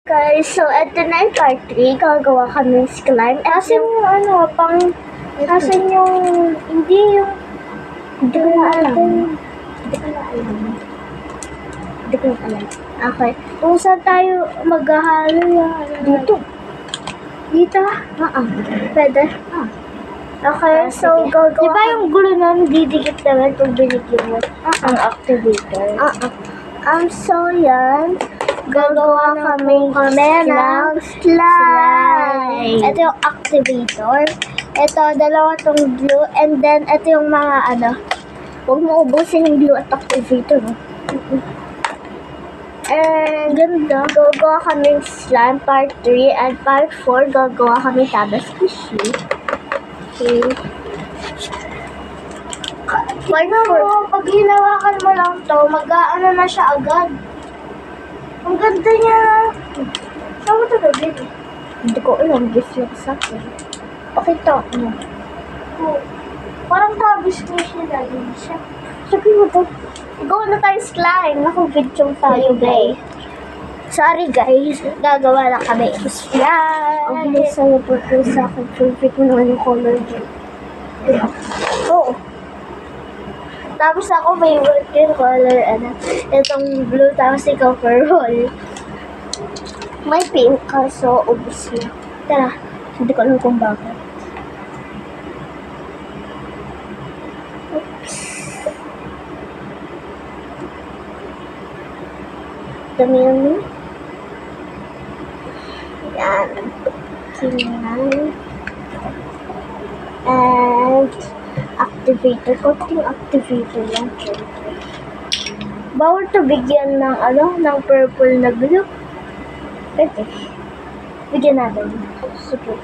Guys, so eto na yung part 3. Gagawa kami ng slime. Asan yung asan yung, hindi yung, Hindi ko na alam. hindi ko na alam. Hindi ko na alam. Okay. Kung saan tayo maghahalo yan? Dito. Dito? Pwede? Okay, so gagawa Di ba yung glue nun, didikit naman pag binigyan mo ang activator? So yan. Gagawa kami ng slime. Ito yung activator. Ito, dalawa tong glue. And then, ito yung mga Huwag mo ubusin yung glue at activator. And ganda. gagawa kami ng slime part 3 and part 4 gagawa kami tabas squishy. Okay. Part Pag hinawakan mo lang to, mag-aano na siya agad. Ang ganda niya. Saan mo ito gawin? Hindi ko alam. Gift lang sa akin. Pakita mo. Oh, parang tabis ko siya lagi siya. Sabi mo to. Gawa na tayo slime. Naka-video tayo, guys. Sorry, guys. Gagawa na kami ng slime. Ang bilis sa'yo po sa akin. Favorite mo naman yung color dyan. Oo. Tapos ako favorite yung color, itong blue, tapos ikaw purple. May pink ka, so ubus na. Tara. Hindi ko alam kung bakit. Dami mo. Yan. Tingnan. And activator. Konting activator lang. Bawal to bigyan ng ng purple na blue. Pwede. Bigyan natin. Sige.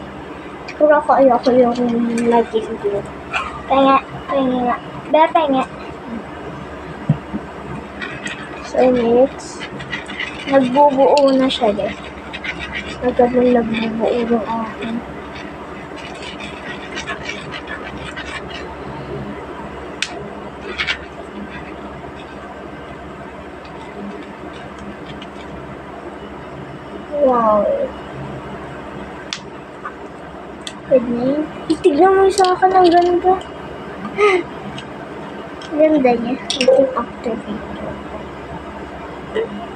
Pero ako ayoko yung naging blue. Penga nga. Penga. So next, Nagbubuo na siya eh. nagbubuo ng akin. Wow. Pwede na yun. Itignan mo sa akin ang ganda. Ganda niya. Ito yung activator.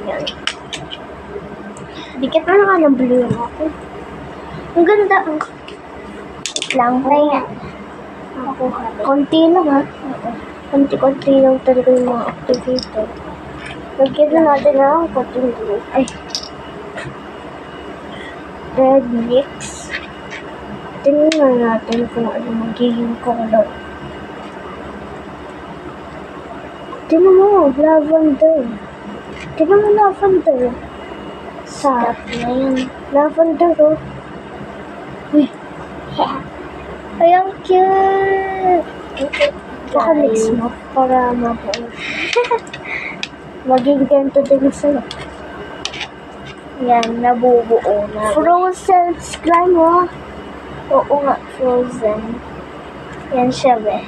Yan. Dikit na nga ng blue yung ako. Ang ganda. Lang. Penga. Konti lang ha. Konti-konti lang talaga yung mga activator. Lagyan na natin na ang konting glue. Ay. Red mix. Tingnan natin kung ano magiging color. Tingnan mo, lavender. Tingnan mo lavender. Stop na yun. Lavender, oh. Uy. Ay, ang cute. Baka mix mo para mabuo. Maging ganito din sa'yo. Yan, nabubuo na. Frozen slime, oh. Oo nga, frozen. Yan siya, be.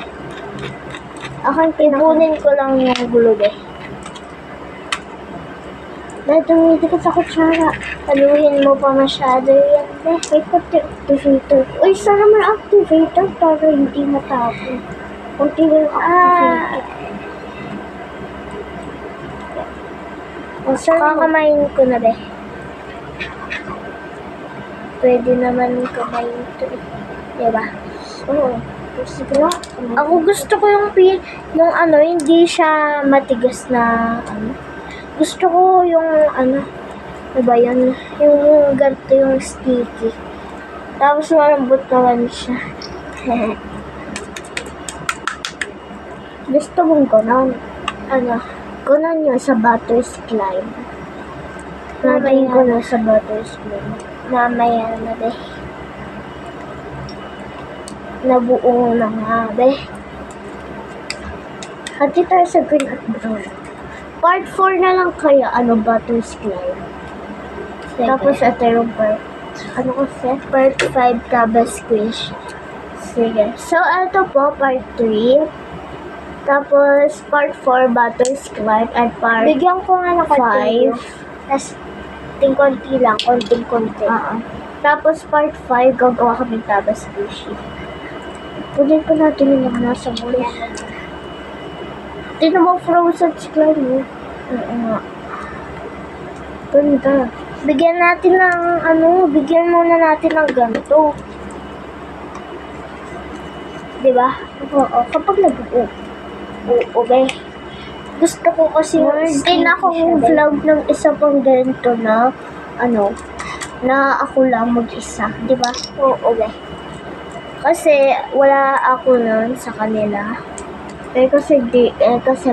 Akin Ibunin ko lang yung glue, be. Dahil dumidikit sa kutsara. Haluhin mo pa masyado yan, be. May konti activator. Uy, sana may activator para hindi matapon. Konti lang activator. O, sana Kakamayin ko na, be. Pwede naman kamayin ito, eh. Diba? Oo. Sige na. Ako gusto ko yung hindi siya matigas na, Gusto ko yung, ano ba yan? Yung ganito yung sticky. Tapos malambot naman siya. Gusto mong ganon. Ganon yun sa butter slime. Nagayin ko na sa butter slime. Mamaya na, be. Nabuo na nga, be. Hati tayo sa green at brown. Part 4 na lang kaya, butter slime. Sige. Tapos ito yung part, part 5 taba squish. Sige. So, ito po, part 3. Tapos, part 4 butter slime at part Bigyan ko nga ng 5. Tapos, konting-konti lang, konting-konti. Tapos part 5, gagawa kami tabas sushi. Punin ko natin yung mga nasa bowl. Tignan mo frozen slime mo. Oo nga. Ganda. Bigyan natin ng bigyan muna natin ng ganito. Diba? Oo, kapag nabuo. Oo, be. Gusto ko kasi din akong vlog ng isa pang ganito na, na ako lang mag-isa. Diba? Oo, be. Kasi wala ako nun sa kanila. Kasi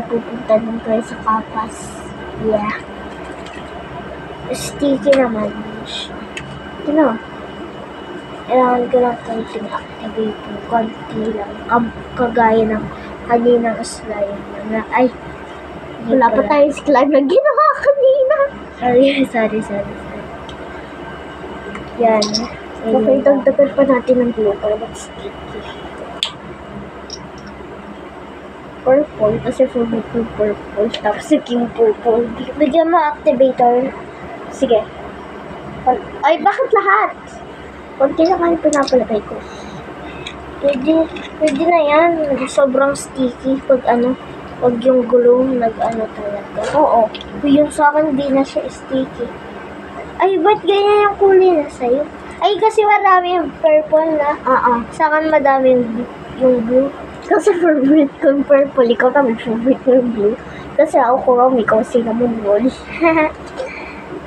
pupunta nun kayo sa Kapas. Yeah. Sticky naman siya. Kailangan ko lang konting activating. Konti lang. Kagaya ng kaninang slime na wala pa tayong slime na ginawa kanina. Sorry. Yan. Okay, dagdagan pa natin ng blue para mag-sticky. Purple, kasi favorite ko purple. Tapos yung purple. Bigyan mo activator. Sige. Ay, bakit lahat? Kunti lang kayo pinapalagay ko. Pwede na yan. Sobrang sticky. Pag yung glue, talaga. Oo. Yung sa akin, di na siya sticky. Ay, ba't ganyan yung kulay na sa'yo? Ay, kasi marami yung purple na. Sa akin, madami yung blue. Kasi favorite ko yung purple. Ikaw kami favorite ko yung blue. Kasi ako chrome, ikaw cinnamon roll.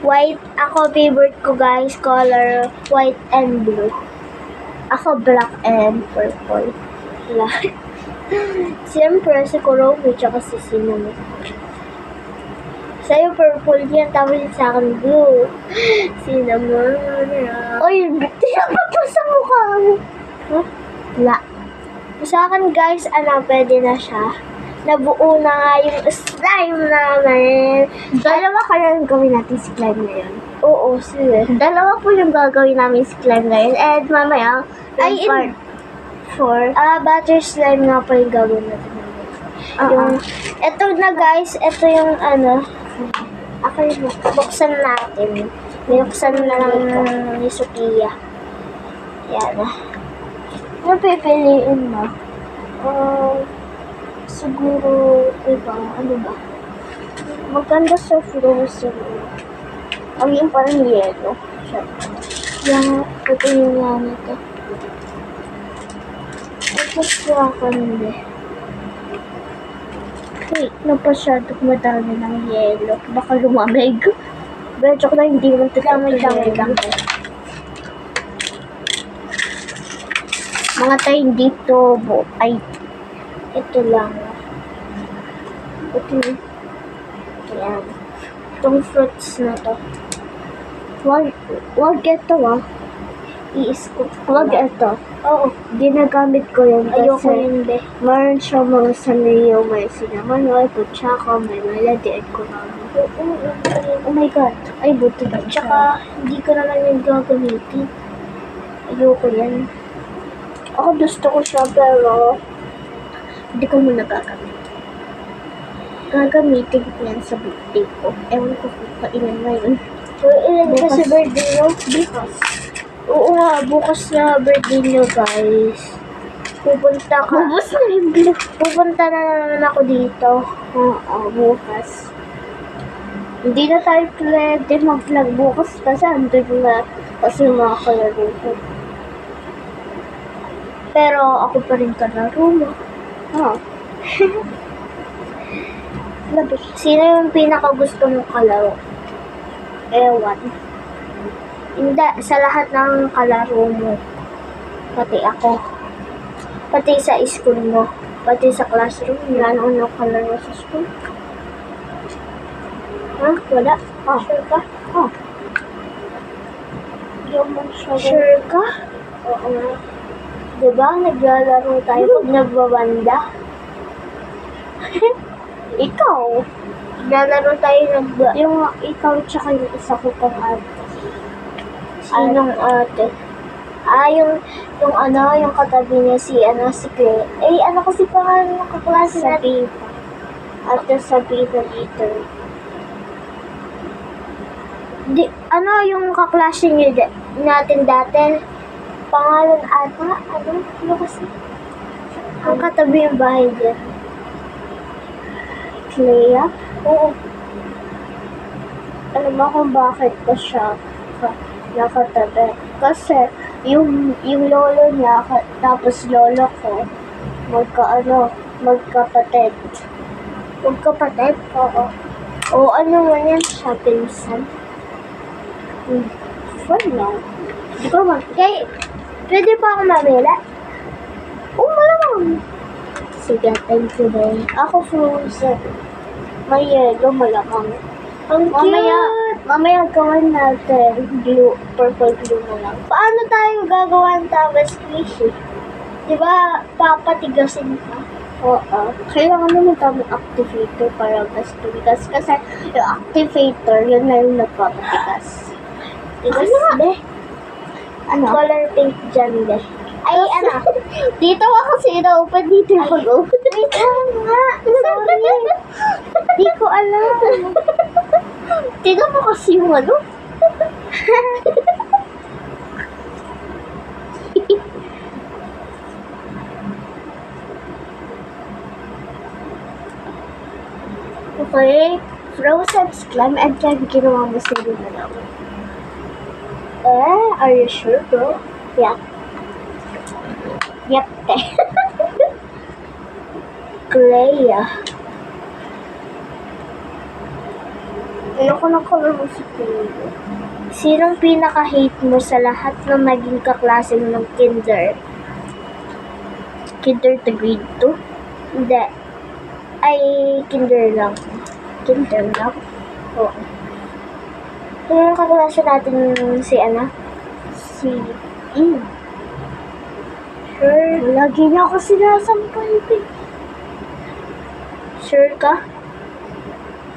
White. Ako favorite ko guys, color white and blue. Ako black and purple. Black. Siyempre, si Kuromi, tsaka si cinnamon. Sa'yo purple yan, tapos sa akin blue. Cinnamon. Oy, tinapat mo sa mukha mo. Huh? Wala. Sa akin guys, pwede na siya. Nabuo na nga yung slime namin. Dalawa kaya yung gawin natin slime ngayon. Oo, sige. Dalawa po yung gagawin namin slime ngayon. And mamaya, part 4. Butter slime nga pa yung gagawin natin. Ito na guys, ito yung buksan natin. Binuksan na lang ni Sophia. Yan. Ano pipiliin mo? Siguro, ano ba? Maganda sa frozen. Yung parang yellow. Yan, ito yung yan ito. Ito siya hindi. Wait, napasyadok madami ng yellow. Baka lumamig. Pero joke na hindi naman tatamay lang. Mga tayo dito, ay, ito lang. Ito. Ayan. Itong fruits na to. Wag ito I-scoop. Wag ito. Oo. Ginagamit ko yun Ayoko kasi yun, be. meron siya mga sanayo, may cinnamon oil, putsaka, may melody, at kurama. Oh my God. Ay, buti ba? Tsaka, hindi ko naman yung gagamitin. Ayoko yan. Ako gusto ko siya, pero hindi ko muna gagamit. Gagamitin ko yan sa birthday ko. Ewan ko kung kailan na yun. So, ilan Bukas. kasi birthday nyo? Bukas. Oo nga, bukas na birthday nyo, guys. Pupunta na naman ako dito. Oo, bukas. Hindi na tayo pwede mag-vlog bukas kasi andun na kasi mga kalaro ko. Pero ako pa rin kalaro mo. Sino yung pinakagusto mong kalaro? Ewan. Hindi, sa lahat ng kalaro mo. Pati ako. Pati sa school mo. Pati sa classroom mo. Ano kalaro sa school? Wala? Sure ka? Sure ka? Oo nga. Diba? Naglalaro tayo pag nagbabanda. Ikaw. Naglalaro tayo Yung ikaw tsaka yung isa ko pang ate. Sinong ate? Yung katabi niya si Clay. Kasi pangalan ng kaklase natin? Ate Sabina dito. Ano yung kaklase niyo natin dati? Pangalan ata? Ano kasi? Ang katabi yung bahay dyan. Clea? Oo. Alam mo kung bakit pa siya nakatabi? Kasi yung lolo niya, tapos lolo ko, magkapatid. Magkapatid? Oo. O ano mo yan? Siya pinsan. Fun lang. Di ko ba? Kaya, pwede pa ako mamila? Oo, malamang. Sige, thank you din. Ako frozen. May yellow, malamang. Ang cute! Mamaya gawin natin purple glue na lang. Paano tayo gagawa ng tama squishy? Di ba, papatigasin ka? Oo. Kailangan naman tamang activator para mas tumigas. Kasi yung activator, yun na yung nagpapatigas. Tigas, be? Ano? Color pink dyan, be. Ay, ano? Dito ako kasi ina-open dito yung pag-open. Wait nga. Sorry. Di ko alam. Tignan mo kasi yung ano. Okay. Frozen slime and then ginawa mo sa na lang. Are you sure, bro? Yeah. Yep, te. Clea. Ayoko ng color mo si Clea. Sinong pinaka-hate mo sa lahat ng naging kaklase mo ng kinder? Kinder to grade 2? Hindi. Ay, kinder lang. Kinder lang? Oo. Yung kaklase natin si ano? Si Sure. Lagi niya ako sinasampal. Sure ka?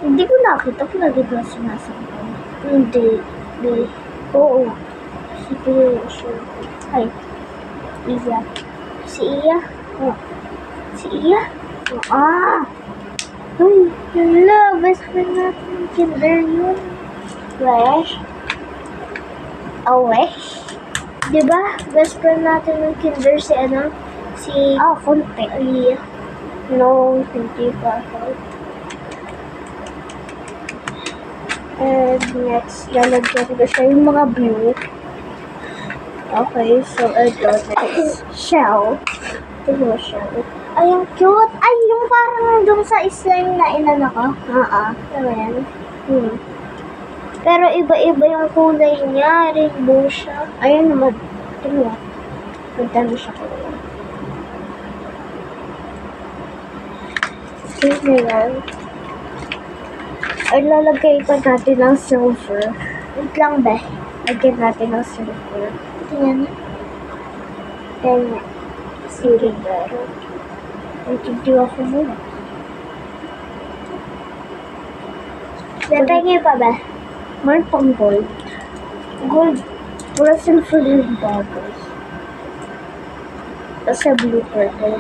Hindi ko nakita kung lagi ba sinasampal. Hindi. Oo. Sige, sure. Ay. Iya. Si Iya? Oo. Si Iya? Uy, hala. Best friend natin yung kinder yun. Wish? Wish? Diba? Best friend natin yung kinder si ano? Si... konti. Iya. No, hindi pa ako. And next, lalagyan ko siya yung mga blue. Okay, so ito, next. Shell. Ito yung shell. Ay, ang cute! Ay, yung parang doon sa slime na inano ko. Ano yan? Pero iba-iba yung kulay niya. Rainbow siya. Ayun naman. Ito mo. Magdami siya kulay. Sige yan. Ay, lalagay pa natin ng silver. Wait lang, be. Lagyan natin ng silver. Ito yan. Then, silver. Nagtidiw ako muna. Lalagay pa, be. Meron pang gold. Gold. Wala silver yung bubbles. Kasi blue purple.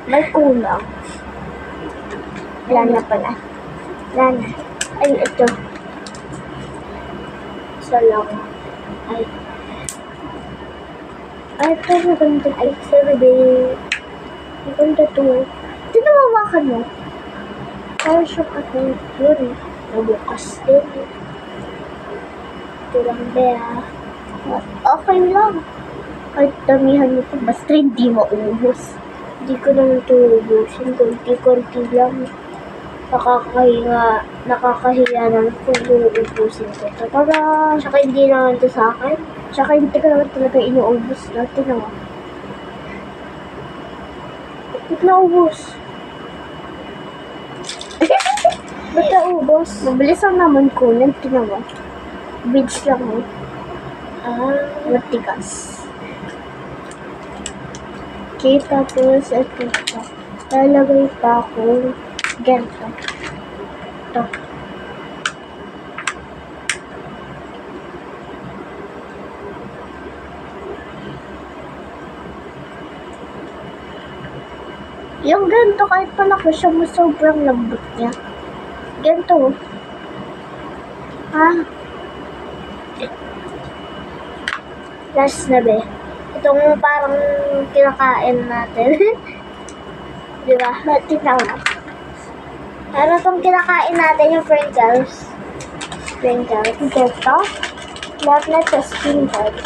May kulang. Wala na pala. Wala na. Ay, ito. Isa lang. Ay, ito maganda. Ay, sorry. Maganda to. Tinawawakan mo. Parang siya katulad yun. Nabukas din. Ito lang, Bea. Okay lang. Kahit damihan mo ito, basta hindi maubos. Hindi ko naman ito ubusin. Konti-konti lang. Nakakahiya naman kung ubusin ko ito. Tsaka hindi naman ito sa akin. Tsaka hindi ko naman talaga inuubos natin naman. Ba't naubos? Ba't naubos? Mabilis lang naman kunin. Tinawa. Beads lang eh. Matigas. Okay, tapos ito pa. Lalagay pa ako ganito. Ito. Yung ganito, kahit palaki siya, sobrang lambot niya. Ganito. Ah, Last na be. Itong parang kinakain natin. Di ba? ba't tinawa? Parang itong kinakain natin yung Pringles. Pringles. Ito? Lahat na sa Pringles.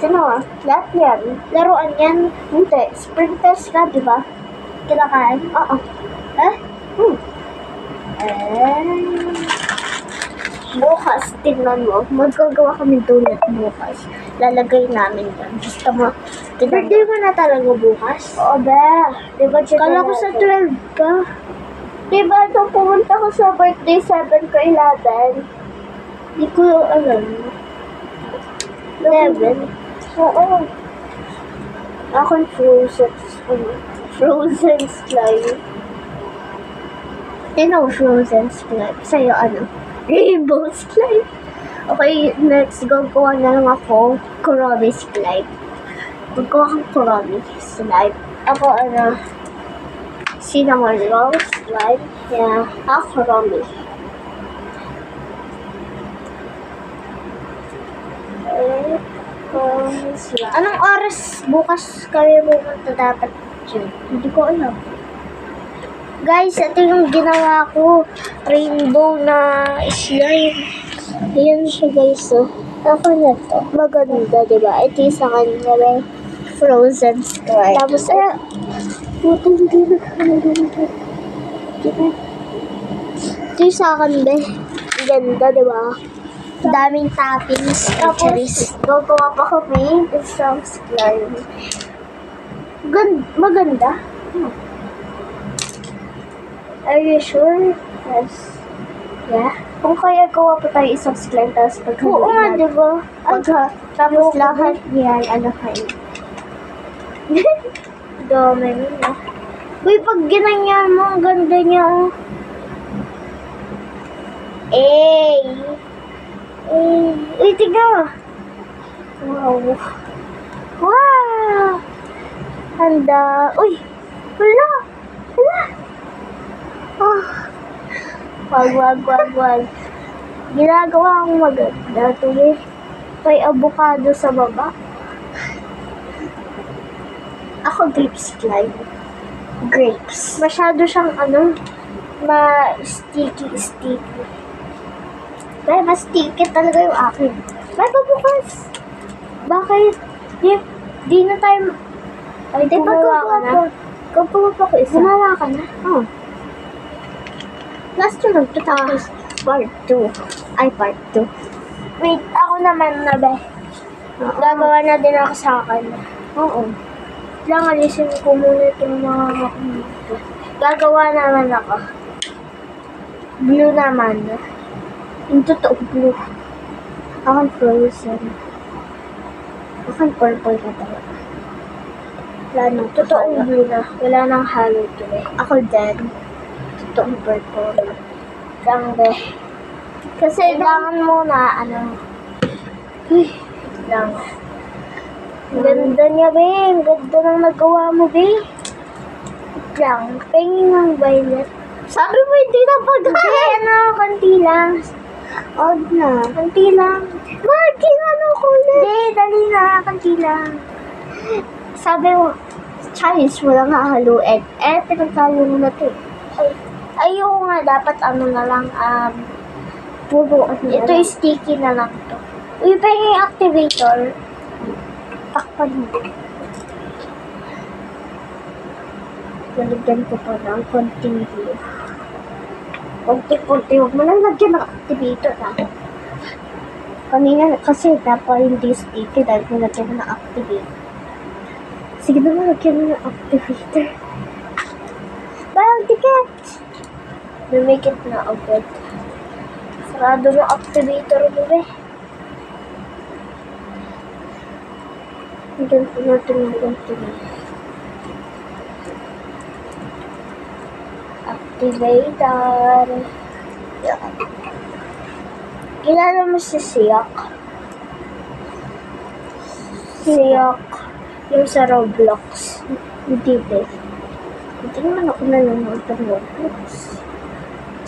Tinawa? Lahat yan. Laruan yan. Hindi. Sprinkles ka, di ba? Kinakain. Oo. Eh? Bukas, tingnan mo. Magagawa kami donut bukas. Lalagay namin yan. Gusto mo? Tingnan Birthday mo na talaga bukas? Oo, be. Di ba, chicken Kala ko sa 12 ka. Di ba, nung pumunta ko sa birthday 7 ko 11? Di ko alam. 11? Oo. Ako'y frozen slime. Frozen slime. Sa'yo, rainbow slime. Okay, next, gagawa na lang ako kurami slime. Gagawa kang kurami slime. Ako, cinnamon roll slime. Yeah, kurami. Slime. Anong oras bukas kayo pumunta dapat dyan? Hindi ko alam. Guys, ito yung ginawa ko. Rainbow na slime. Ayan siya, guys. Oh. Ako na to. Maganda, diba? Ito yung sa kanya, may frozen slime. Tapos, puto, hindi na. Diba? Ito yung sa akin, be. Ganda, diba? Daming toppings. Tapos, gagawa pa kami isang slime. Maganda. Are you sure? Yes. Yeah? Kung kaya gawa pa tayo isang slime, tapos Oo nga, diba? Tapos lahat yan, kayo. Dami na. Uy, pag ginanyan mo, ang ganda niya. Oh. Uy, tignan mo. Wow. Wow! Handa. Uy! Wala! Oh. Wag. Ginagawa akong maganda. Tuloy. May avocado sa baba. Ako grapes slime. Grapes. Masyado siyang ma-sticky. Pero mas sticky talaga yung akin. May pabukas. Bakit? Di na tayo... Ay, Di ba gumawa ka na? Gagawa pa ko isa. Gumawa ka na? Oh. Last year lang to, tapos part 2. Ay, part 2. Wait, ako naman na ba? Gagawa na din ako sa akin. Oo. Lang, alisin ko muna itong mga makumito. Gagawa naman ako. Blue naman. Yung totoo blue. Akan frozen. Akan purple na talaga. Wala nang Totoong blue na. Wala nang halo ito eh. Ako din. Totoong purple. Lang be. Kasi Kailangan mo na Uy. lang. Ang ganda niya, be. Ang ganda ng nagawa mo, be. Lang. Pengin ng violet. Sabi mo hindi na pagkain. Hindi, konti lang. Odd na. Konti lang. Bakit kulit? Hindi, dali na. Konti lang. Sabi mo, Chinese mo lang hahaluin. Pinagtalo mo na ito. Ayoko nga, dapat na lang, Puro ito yung sticky na lang to. Uy, pengin yung activator. takpan mo. Lalagyan ko pa ng konting glue. Konti-konti. Huwag mo lang lagyan ng activator, ha? Kanina kasi dapat hindi sticky dahil nilagyan mo ng activator. Sige na, lagyan mo ng activator. Parang ticket! Lumikit na agad. Sarado yung activator mo, be. Lagyan ko natin ng konti. Activator. Yan. Kilala mo si Siak? Siak. Yung sa Roblox. Hindi ba? Hindi naman ako nanonood ng Roblox.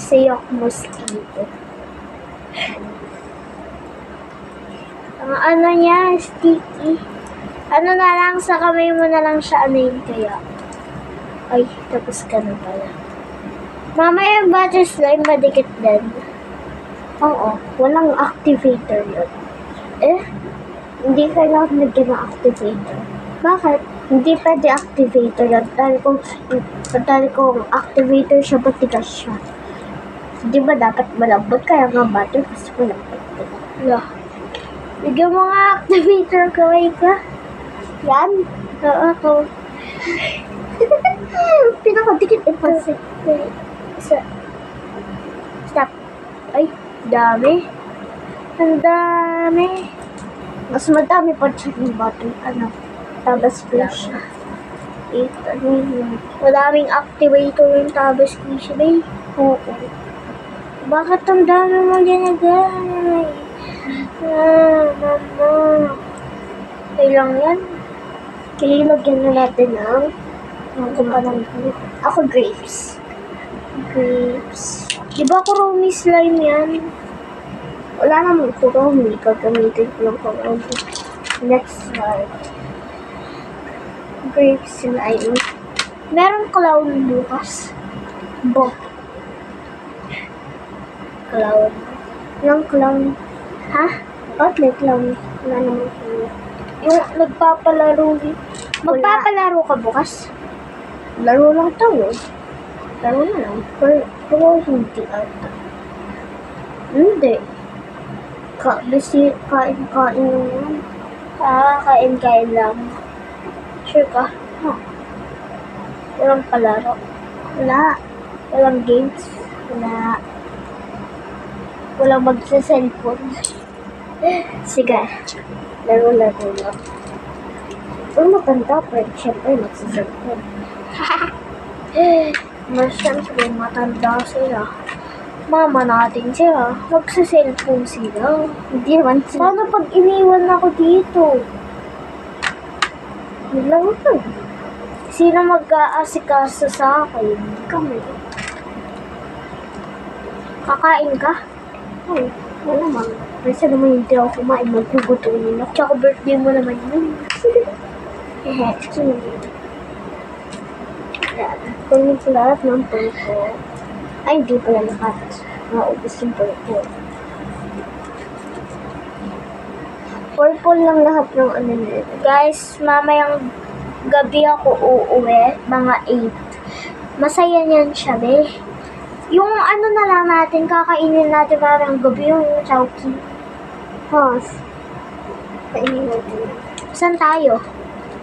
Siak Mosquito. Ang ano niya, sticky. Ano na lang, sa kamay mo na lang siya anayin kaya. Ay, tapos ka na pala. Mama, yung butter slime, madikit din. Oo, walang activator yun. Eh, Hindi kailangan lagyan ng activator. bakit? Hindi pwede activator yun. Dahil kung activator siya, matigas siya. Di ba dapat malambot? Kaya nga butter, kasi malambot. Wala. Bigyan mo nga activator kaway ka. Yan. Oo, ako. Pinakadikit ito. Stop. Ay, dami. Ang dami. Mas madami pa siya yung butter. Tabas squash. Ano yun? Madaming activator yung tabas squishy, bay. Oo. Bakit ang dami mo ginagay? Mama. Kailang yan? Kaya lagyan na natin ng ako grapes. Grapes. Di ba kurumi slime yan? Wala namang kurumi. Gagamitin ko lang kurumi. Next one. Grapes slime. Meron clown bukas. Bo. Clown. Yung clown. Ha? Ba't may clown? Wala namang clown. Yung nagpapalaro. Magpapalaro ka bukas? Laro lang tayo. Laro na lang. Pero hindi ata. Hindi. Kain-kain lang yan. Kain-kain lang. Sure ka? Ha? Walang palaro. Wala. Walang games. Wala. Walang magsa-cellphone. Sige. Laro-laro lang. Kung matanda, pero syempre magsasalpon. Mas syempre matanda sila. Mama natin sila. Magsa-cellphone sila. Hindi naman sila. Paano pag iniwan ako dito? Laro to. Sino mag-aasikaso sa akin? Kami. Kakain ka? Ay, wala naman. Kasi naman hindi ako kumain. Magkugutunin ako. Tsaka birthday mo naman yun. Yan. Kunin ko lahat ng pulpo. Ay, hindi pala lahat. Naubos yung pulpo. Purple lang lahat ng ano nila. Guys, mamayang gabi ako uuwi. Mga 8. Masaya niyan siya, be. Yung ano na lang natin, kakainin natin mamayang gabi yung chowky. Pause. Kainin natin. Saan tayo?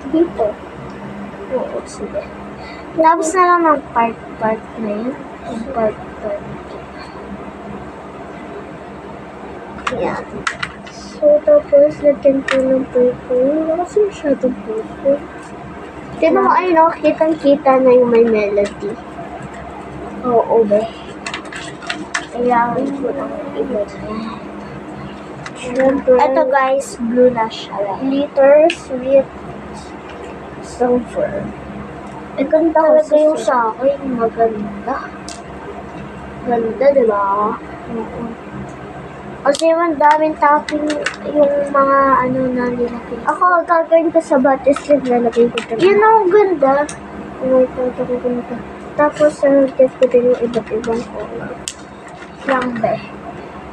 Dito. Oo, sige. Tapos na lang ng part na yun. Yung part. Yan. So, tapos, lagyan ko ng purple. Kasi masyadong purple. Tignan mo, ayun o, kitang-kita na yung may melody. Oo, be. Kailangan ko ng iba. Siyempre, Ito guys, blue na siya. glitters with silver. Ganda talaga yung sa akin. Maganda. Ganda, di ba? Oo. Kasi yung daming topping yung mga ano na nilagay. Ako, gagawin ko sa butterslip, lalagay ko ito. Yun ang ganda. Oh, ito. Tapos, gift ko din yung iba't ibang color. Lang be.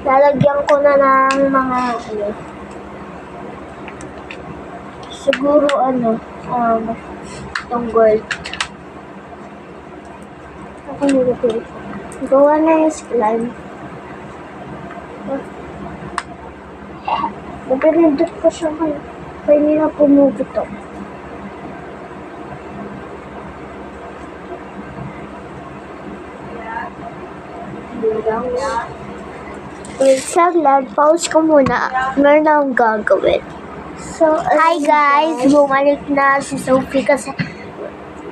Lalagyan ko na ng mga ano. Siguro itong gold. Ako nilagay ito. Gawa na yung slime. Nag-rindot ko siya kayo. Kaya nila pumugot to. Wait, saglit. Pause ko muna. Meron akong gagawin. So, Hi guys! Bumalik na si Sophie kasi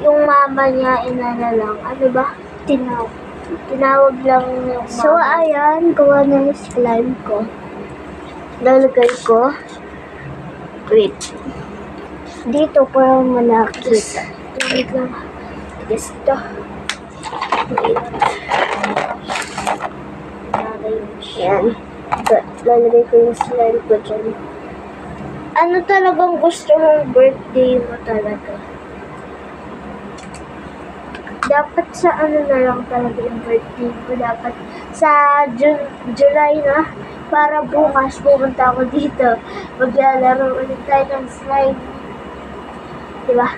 yung mama niya inana lang. Ano ba? Tinawag lang yung mama. So, ayan. Gawa na yung slime ko. Lalagay ko. Wait. Dito parang malaki. Wait lang. Tigas ito. Yan. Lalagay ko yung slime ko dyan. Ano talagang gusto mong birthday mo talaga? Dapat sa ano na lang talaga yung birthday ko. Dapat sa July na. Para bukas pumunta ako dito. Maglalaro ulit tayo ng slime. Diba?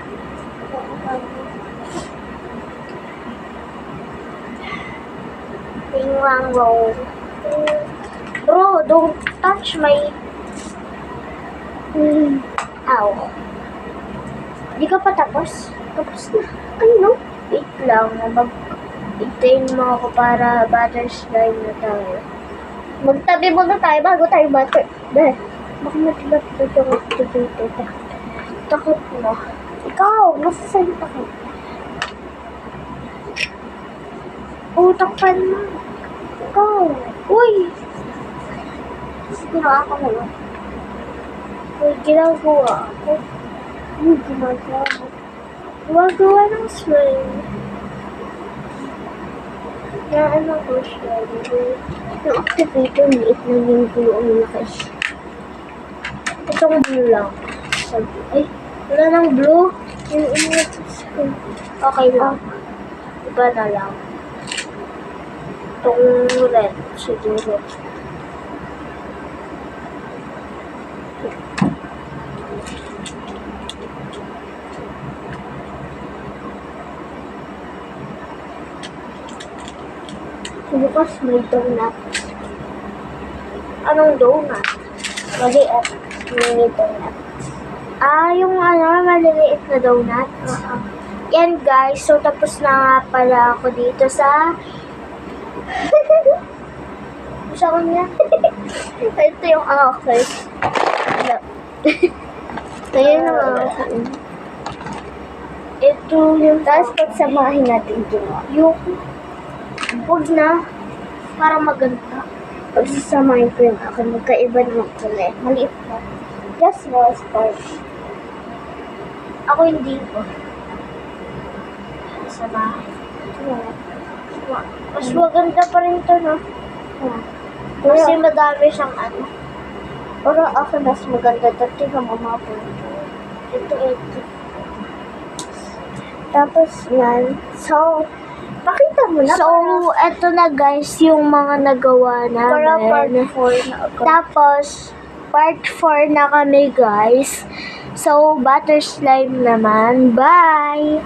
Tingwang roll. Bro, don't touch my... Ow. Di ka pa tapos? Tapos na. Ano? Wait lang. Mag-intain mo ako para butter slime na tayo. Magtabi muna tayo bago tayo butter. Deh, baka matibat na ito activated. Takot mo. Ikaw, masasalita ka. Takpan mo. Ikaw. Uy! Ginawa ka naman. Uy, ginagawa ako. Ginagawa mo. Gumagawa ng slime. Ano ko siya? Yung activator, liit na yung glue ang laki. Itong blue lang. Sabi, ay, wala nang blue. Yung inatis ko. Okay lang. Iba na lang. Itong red, siguro. Bukas may donut. Anong donut? Maliit. Mini donut. Yung maliliit na donut. Yan guys, so tapos na nga pala ako dito sa... Gusto ko niya. Ito yung akin. Ayun na nga. Ito yung... Tapos pagsamahin natin Yung... Huwag na. Para maganda. pagsasamahin ko yung akin, magkaiba naman kulay. Maliit pa. Just small spark. Ako hindi ko. Samahin. Mas maganda pa rin to, no? Kasi madami siyang ano. Pero ako mas maganda ito. Tingnan mo mga punto. Ito. Tapos yan. So, pakita mo na. So, eto na guys, yung mga nagawa para part namin. 4 na ako. Tapos, part 4 na kami guys. So, butter slime naman. Bye!